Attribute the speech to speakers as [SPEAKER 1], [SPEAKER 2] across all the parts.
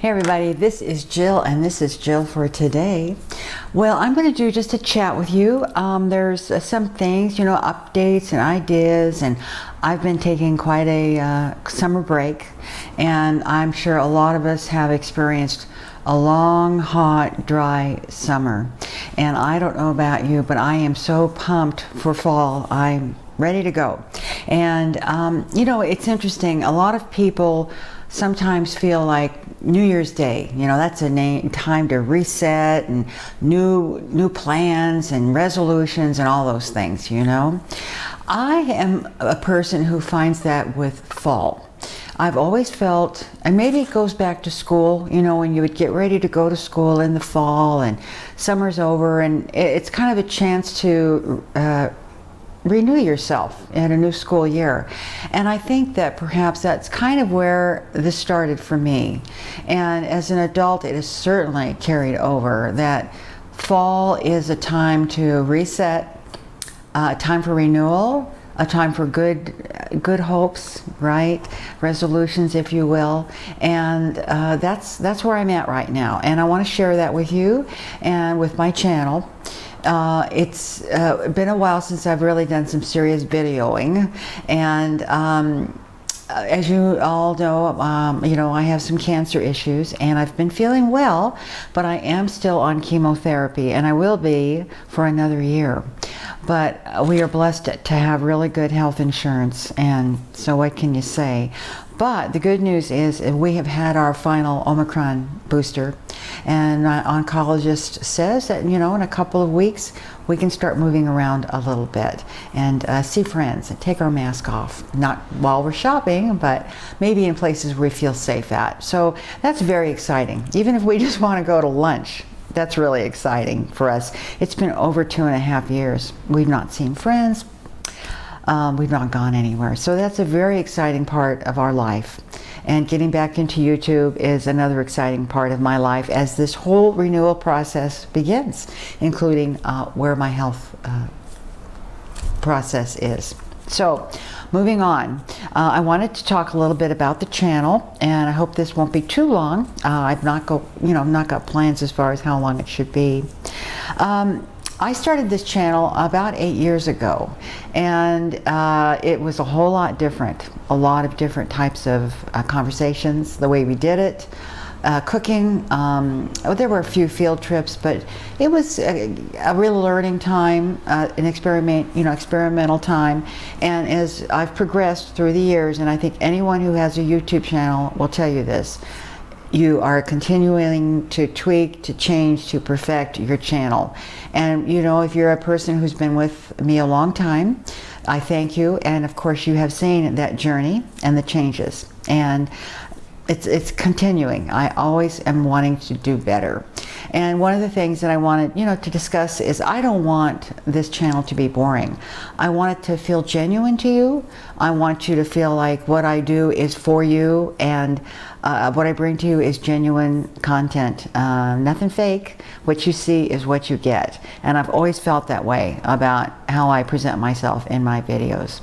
[SPEAKER 1] Hey everybody, this is Jill and this is Jill for today. Well, I'm going to do just a chat with you. There's some things, updates and ideas, and I've been taking quite a summer break, and I'm sure a lot of us have experienced a long, hot, dry summer. And I don't know about you, but I am so pumped for fall. I'm ready to go. And it's interesting. A lot of people sometimes feel like New Year's Day, that's a time to reset and new plans and resolutions and all those things, I am a person who finds that with fall. I've always felt, and maybe it goes back to school, when you would get ready to go to school in the fall and summer's over, and it's kind of a chance to renew yourself in a new school year. And I think that perhaps that's kind of where this started for me. And as an adult, it is certainly carried over that fall is a time to reset, a time for renewal, a time for good hopes, right? Resolutions, if you will. And that's where I'm at right now. And I want to share that with you and with my channel. It's been a while since I've really done some serious videoing, and as you all know, I have some cancer issues, and I've been feeling well, but I am still on chemotherapy, and I will be for another year. But we are blessed to have really good health insurance, and so what can you say? But the good news is we have had our final Omicron booster, and my oncologist says that, in a couple of weeks, we can start moving around a little bit and see friends and take our mask off. Not while we're shopping, but maybe in places we feel safe at. So that's very exciting. Even if we just want to go to lunch, that's really exciting for us. It's been over 2.5 years. We've not seen friends. We've not gone anywhere. So that's a very exciting part of our life. And getting back into YouTube is another exciting part of my life as this whole renewal process begins, including where my health process is. So moving on, I wanted to talk a little bit about the channel, and I hope this won't be too long. I've not got plans as far as how long it should be. I started this channel about 8 years ago, and it was a whole lot different. A lot of different types of conversations, the way we did it, cooking. There were a few field trips, but it was a real learning time, an experimental time. And as I've progressed through the years, and I think anyone who has a YouTube channel will tell you this, you are continuing to tweak, to change, to perfect your channel. And if you're a person who's been with me a long time, I thank you. And of course you have seen that journey and the changes. And it's continuing. I always am wanting to do better. And one of the things that I wanted, to discuss is I don't want this channel to be boring. I want it to feel genuine to you. I want you to feel like what I do is for you, and what I bring to you is genuine content. Nothing fake. What you see is what you get. And I've always felt that way about how I present myself in my videos.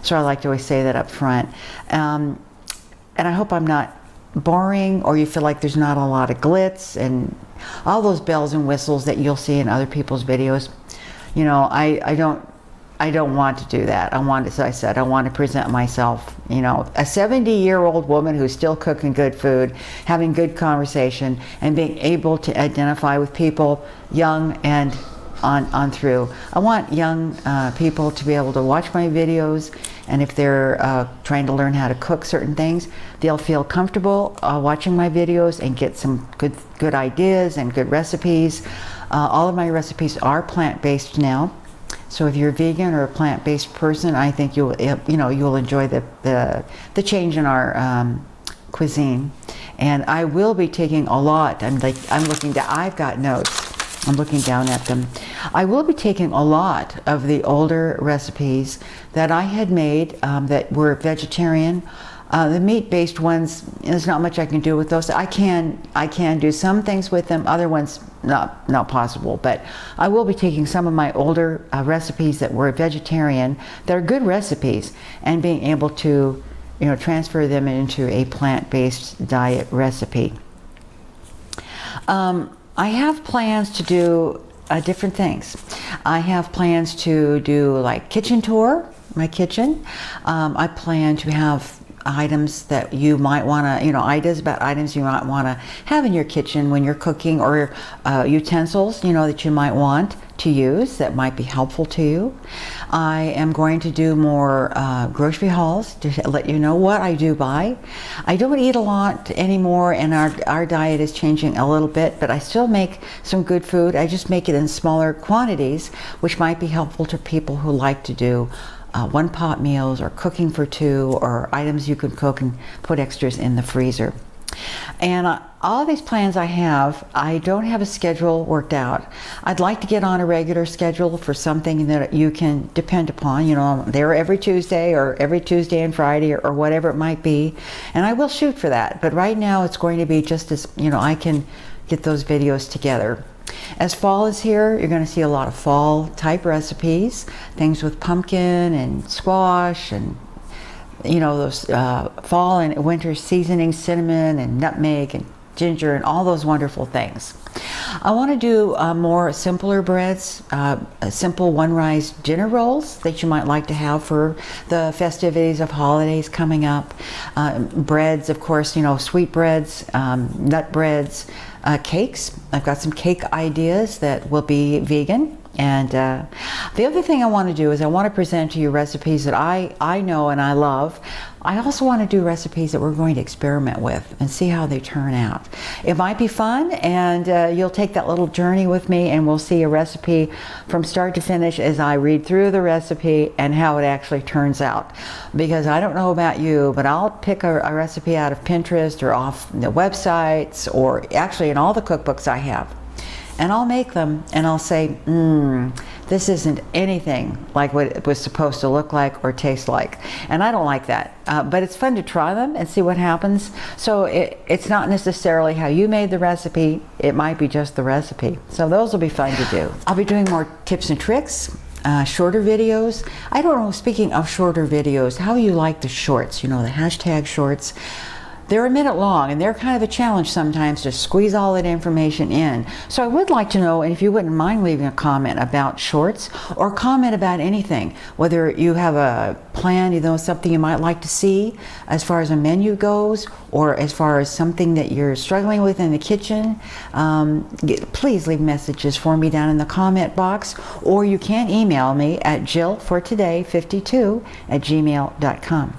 [SPEAKER 1] So I like to always say that up front. And I hope I'm not boring, or you feel like there's not a lot of glitz and all those bells and whistles that you'll see in other people's videos. I don't want to do that. As I said, I want to present myself, a 70-year-old woman who's still cooking good food, having good conversation, and being able to identify with people young and on through. I want young people to be able to watch my videos, and if they're trying to learn how to cook certain things, they'll feel comfortable watching my videos and get some good ideas and good recipes. All of my recipes are plant-based now, so if you're a vegan or a plant-based person, I think you'll enjoy the change in our cuisine. And I will be taking a lot. I've got notes. I'm looking down at them. I will be taking a lot of the older recipes that I had made that were vegetarian. The meat-based ones, there's not much I can do with those. I can do some things with them, other ones not possible. But I will be taking some of my older recipes that were vegetarian, that are good recipes, and being able to transfer them into a plant-based diet recipe. I have plans to do different things. I have plans to do like kitchen tour, my kitchen. I plan to have items that you might want to, ideas about items you might want to have in your kitchen when you're cooking, or utensils, that you might want to use that might be helpful to you. I am going to do more grocery hauls to let you know what I do buy. I don't eat a lot anymore, and our diet is changing a little bit, but I still make some good food. I just make it in smaller quantities, which might be helpful to people who like to do one-pot meals, or cooking for two, or items you can cook and put extras in the freezer. And all these plans I have, I don't have a schedule worked out. I'd like to get on a regular schedule for something that you can depend upon. They're every Tuesday, or every Tuesday and Friday, or whatever it might be. And I will shoot for that. But right now it's going to be just as, I can get those videos together. As fall is here, you're going to see a lot of fall type recipes, things with pumpkin and squash, and those fall and winter seasonings, cinnamon and nutmeg and ginger and all those wonderful things. I want to do more simpler breads, simple one-rice dinner rolls that you might like to have for the festivities of holidays coming up. Breads, of course, sweet breads, nut breads, cakes. I've got some cake ideas that will be vegan. And the other thing I want to do is I want to present to you recipes that I know and I love. I also want to do recipes that we're going to experiment with and see how they turn out. It might be fun, and you'll take that little journey with me, and we'll see a recipe from start to finish as I read through the recipe and how it actually turns out. Because I don't know about you, but I'll pick a recipe out of Pinterest or off the websites, or actually in all the cookbooks I have. And I'll make them, and I'll say, this isn't anything like what it was supposed to look like or taste like. And I don't like that. But it's fun to try them and see what happens. So it's not necessarily how you made the recipe. It might be just the recipe. So those will be fun to do. I'll be doing more tips and tricks, shorter videos. I don't know, speaking of shorter videos, how you like the shorts, the hashtag shorts. They're a minute long, and they're kind of a challenge sometimes to squeeze all that information in. So I would like to know, and if you wouldn't mind leaving a comment about shorts, or comment about anything, whether you have a plan, something you might like to see as far as a menu goes, or as far as something that you're struggling with in the kitchen. Please leave messages for me down in the comment box, or you can email me at jillfortoday52@gmail.com.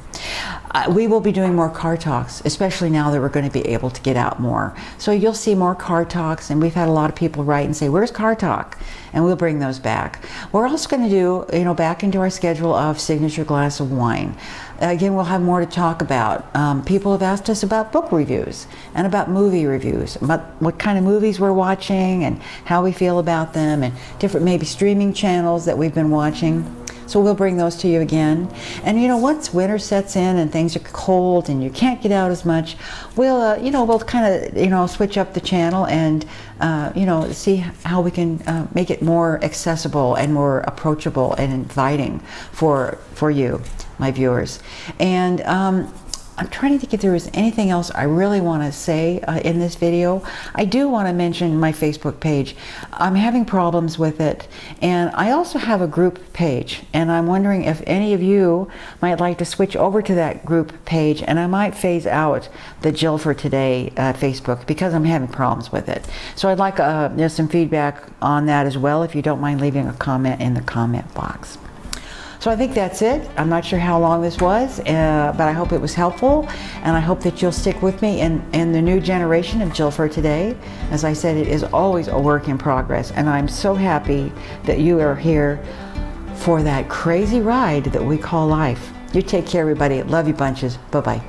[SPEAKER 1] We will be doing more car talks, especially now that we're going to be able to get out more. So you'll see more car talks, and we've had a lot of people write and say, where's car talk? And we'll bring those back. We're also going to do, back into our schedule of Signature Glass of Wine. Again, we'll have more to talk about. People have asked us about book reviews and about movie reviews, about what kind of movies we're watching and how we feel about them, and different maybe streaming channels that we've been watching. So we'll bring those to you again. And once winter sets in and things are cold and you can't get out as much, we'll we'll kind of switch up the channel and see how we can make it more accessible and more approachable and inviting for you, my viewers. And I'm trying to think if there is anything else I really want to say in this video. I do want to mention my Facebook page. I'm having problems with it, and I also have a group page, and I'm wondering if any of you might like to switch over to that group page, and I might phase out the Jill for Today Facebook because I'm having problems with it. So I'd like some feedback on that as well, if you don't mind leaving a comment in the comment box. So I think that's it. I'm not sure how long this was, but I hope it was helpful, and I hope that you'll stick with me in the new generation of Jill for Today. As I said, it is always a work in progress, and I'm so happy that you are here for that crazy ride that we call life. You take care, everybody. Love you bunches. Bye-bye.